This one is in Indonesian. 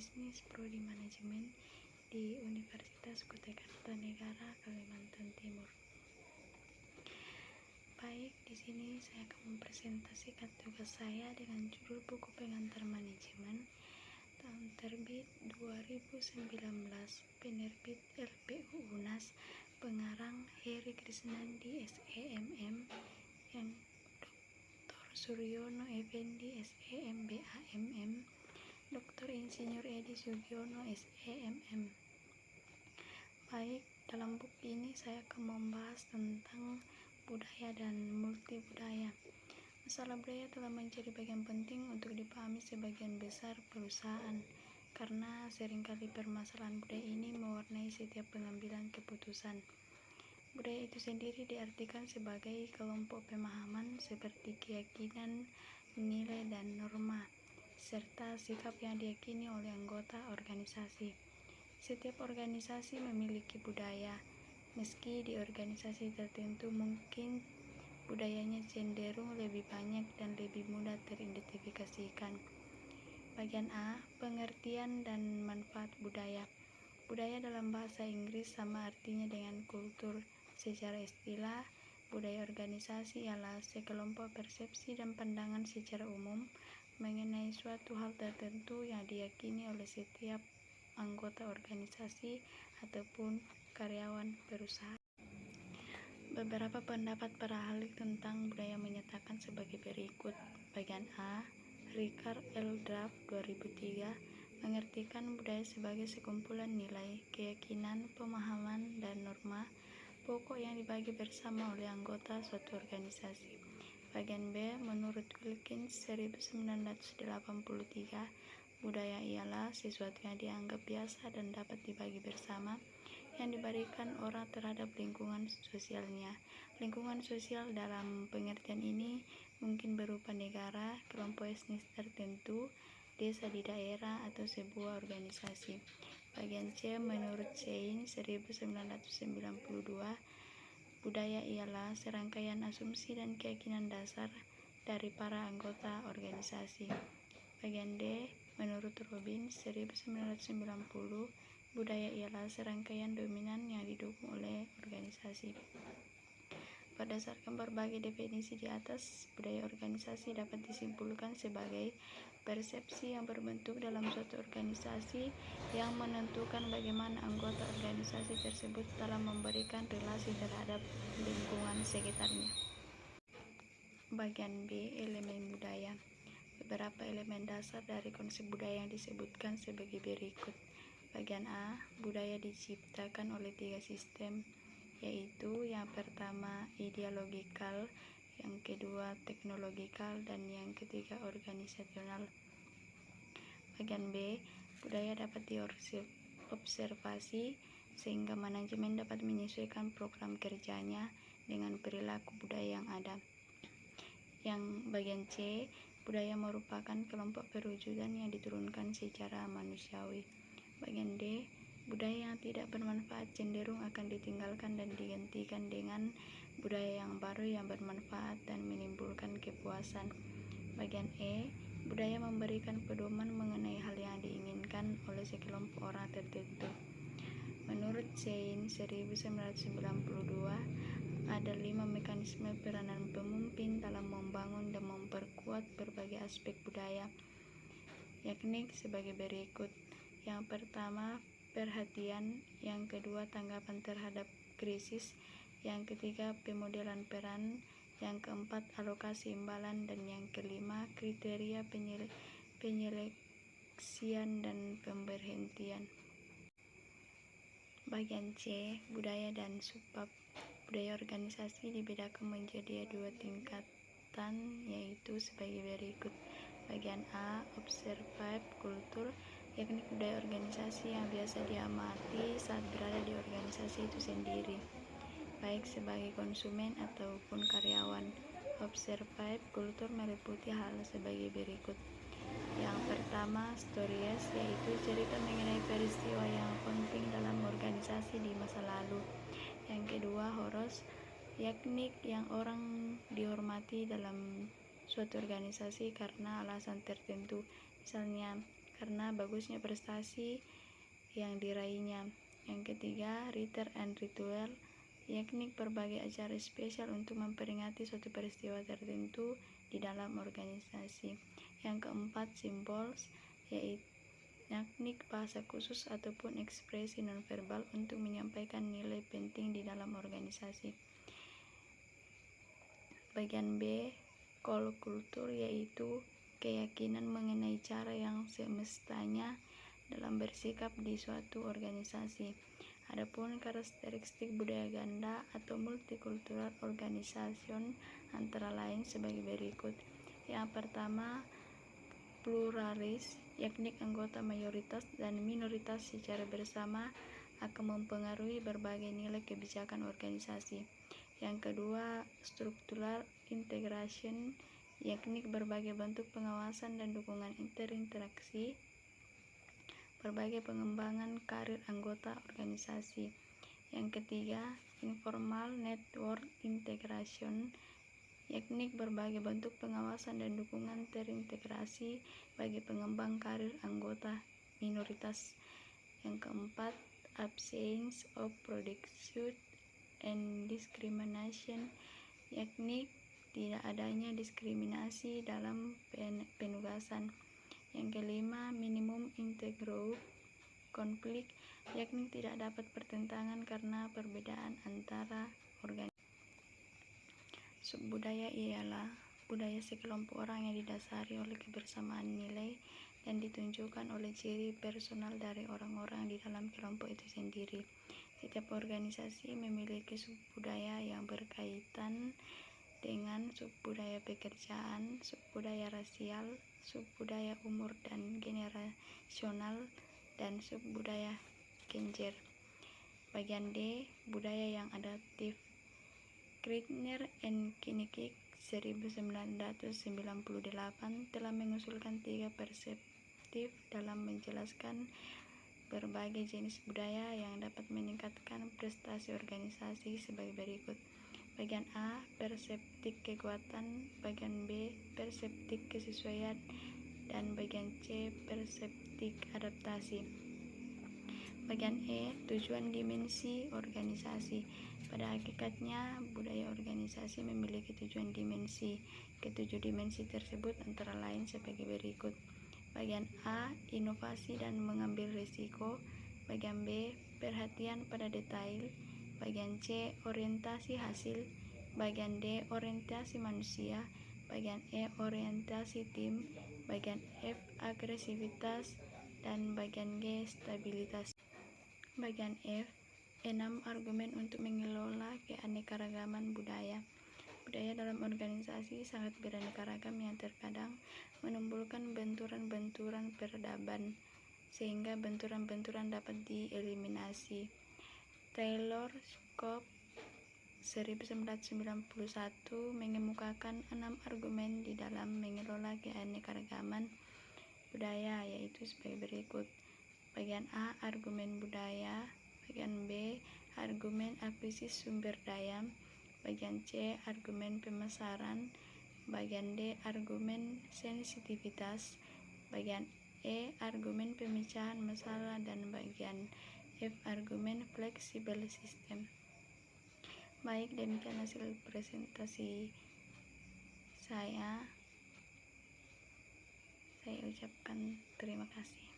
Bisnis Prodi Manajemen di Universitas Kutai Kartanegara, Kalimantan Timur. Baik, di sini saya akan mempresentasikan tugas saya dengan judul buku pengantar manajemen tahun terbit 2019, penerbit LPU UNAS, pengarang Heri Krisnandi SEMM, yang Dr. Suryono Effendi SEM BAMM, Dr. Insinyur Edi Sugiono SEMM. Baik, dalam buku ini saya akan membahas tentang budaya dan multibudaya. Masalah budaya telah menjadi bagian penting untuk dipahami sebagian besar perusahaan, karena seringkali permasalahan budaya ini mewarnai setiap pengambilan keputusan. Budaya itu sendiri diartikan sebagai kelompok pemahaman seperti keyakinan, nilai dan norma, serta sikap yang diyakini oleh anggota organisasi. Setiap organisasi memiliki budaya, meski di organisasi tertentu mungkin budayanya cenderung lebih banyak dan lebih mudah teridentifikasikan. Bagian A, pengertian dan manfaat budaya. Budaya dalam bahasa Inggris sama artinya dengan kultur. Secara istilah, budaya organisasi ialah sekelompok persepsi dan pandangan secara umum mengenai suatu hal tertentu yang diyakini oleh setiap anggota organisasi ataupun karyawan perusahaan. Beberapa pendapat para ahli tentang budaya menyatakan sebagai berikut. Bagian A, Richard L. Draft 2003 mengartikan budaya sebagai sekumpulan nilai, keyakinan, pemahaman, dan norma pokok yang dibagi bersama oleh anggota suatu organisasi. Bagian B, menurut Wilkins 1983, budaya ialah sesuatu yang dianggap biasa dan dapat dibagi bersama yang diberikan orang terhadap lingkungan sosialnya. Lingkungan sosial dalam pengertian ini mungkin berupa negara, kelompok etnis tertentu, desa di daerah, atau sebuah organisasi. Bagian C, menurut Sein 1992, budaya ialah serangkaian asumsi dan keyakinan dasar dari para anggota organisasi. Bagian D, menurut Robbins 1990, budaya ialah serangkaian dominan yang didukung oleh organisasi. Berdasarkan berbagai definisi di atas, budaya organisasi dapat disimpulkan sebagai persepsi yang berbentuk dalam suatu organisasi yang menentukan bagaimana anggota organisasi tersebut dalam memberikan relasi terhadap lingkungan sekitarnya. Bagian B, elemen budaya. Beberapa elemen dasar dari konsep budaya yang disebutkan sebagai berikut. Bagian A, budaya diciptakan oleh 3 sistem, yaitu yang pertama ideologikal, yang kedua teknologikal, dan yang ketiga organisasional. Bagian B, budaya dapat diobservasi sehingga manajemen dapat menyesuaikan program kerjanya dengan perilaku budaya yang ada. Yang bagian C, budaya merupakan kelompok perwujudan yang diturunkan secara manusiawi. Bagian D, budaya yang tidak bermanfaat cenderung akan ditinggalkan dan digantikan dengan budaya yang baru yang bermanfaat dan menimbulkan kepuasan. Bagian E, budaya memberikan pedoman mengenai hal yang diinginkan oleh sekelompok orang tertentu. Menurut Sein 1992, ada 5 mekanisme peranan pemimpin dalam membangun dan memperkuat berbagai aspek budaya, yakni sebagai berikut. Yang pertama, perhatian. Yang kedua, tanggapan terhadap krisis. Yang ketiga, pemodelan peran. Yang keempat, alokasi imbalan. Dan yang kelima, kriteria penyeleksian dan pemberhentian. Bagian C, budaya dan subbab. Budaya organisasi dibedakan menjadi 2 tingkatan, yaitu sebagai berikut. Bagian A, observed culture, yakni budaya organisasi yang biasa diamati saat berada di organisasi itu sendiri, baik sebagai konsumen ataupun karyawan. Observed culture meliputi hal sebagai berikut. Yang pertama, stories, yaitu cerita mengenai peristiwa yang penting dalam organisasi di masa lalu. Yang kedua, horos, yakni yang orang dihormati dalam suatu organisasi karena alasan tertentu, misalnya karena bagusnya prestasi yang diraihnya. Yang ketiga, ritual and ritual, yakni berbagai acara spesial untuk memperingati suatu peristiwa tertentu di dalam organisasi. Yang keempat, symbols, yakni bahasa khusus ataupun ekspresi nonverbal untuk menyampaikan nilai penting di dalam organisasi. Bagian B, kultur, yaitu keyakinan mengenai cara yang semestinya dalam bersikap di suatu organisasi. Adapun karakteristik budaya ganda atau multikultural organization antara lain sebagai berikut. Yang pertama, pluralis, yakni anggota mayoritas dan minoritas secara bersama akan mempengaruhi berbagai nilai kebijakan organisasi. Yang kedua, struktural integration, yakni berbagai bentuk pengawasan dan dukungan interaksi, berbagai pengembangan karir anggota organisasi. Yang ketiga, informal network integration, yakni berbagai bentuk pengawasan dan dukungan terintegrasi bagi pengembang karir anggota minoritas. Yang keempat, absence of prejudice and discrimination, yakni tidak adanya diskriminasi dalam penugasan. Yang kelima, minimum intergroup konflik, yakni tidak dapat pertentangan karena perbedaan antara organisasi. Subbudaya ialah budaya sekelompok orang yang didasari oleh kebersamaan nilai dan ditunjukkan oleh ciri personal dari orang-orang di dalam kelompok itu sendiri. Setiap organisasi memiliki subbudaya yang berkaitan dengan subbudaya pekerjaan, subbudaya rasial, subbudaya umur dan generasional, dan subbudaya gender. Bagian D, budaya yang adaptif. Kreitner and Kinnick 1998 telah mengusulkan 3 perspektif dalam menjelaskan berbagai jenis budaya yang dapat meningkatkan prestasi organisasi sebagai berikut. Bagian A, perseptik kekuatan, bagian B, perseptik kesesuaian, dan bagian C, perseptik adaptasi. Bagian E, tujuan dimensi organisasi. Pada hakikatnya, budaya organisasi memiliki tujuan dimensi. Ketujuh dimensi tersebut antara lain sebagai berikut. Bagian A, inovasi dan mengambil risiko. Bagian B, perhatian pada detail. Bagian C, orientasi hasil. Bagian D, orientasi manusia. Bagian E, orientasi tim. Bagian F, agresivitas. Dan bagian G, stabilitas. Bagian F, 6 argumen untuk mengelola keanekaragaman budaya. Budaya dalam organisasi sangat beraneka ragam yang terkadang menimbulkan benturan-benturan peradaban, sehingga benturan-benturan dapat dieliminasi. Taylor Cobb 1991 mengemukakan 6 argumen di dalam mengelola keanekaragaman budaya, yaitu sebagai berikut. Bagian A, argumen budaya. Bagian B, argumen akuisisi sumber daya. Bagian C, argumen pemasaran. Bagian D, argumen sensitivitas. Bagian E, argumen pemecahan masalah. Dan bagian F, argumen fleksibel sistem. Baik, demikian hasil presentasi saya ucapkan terima kasih.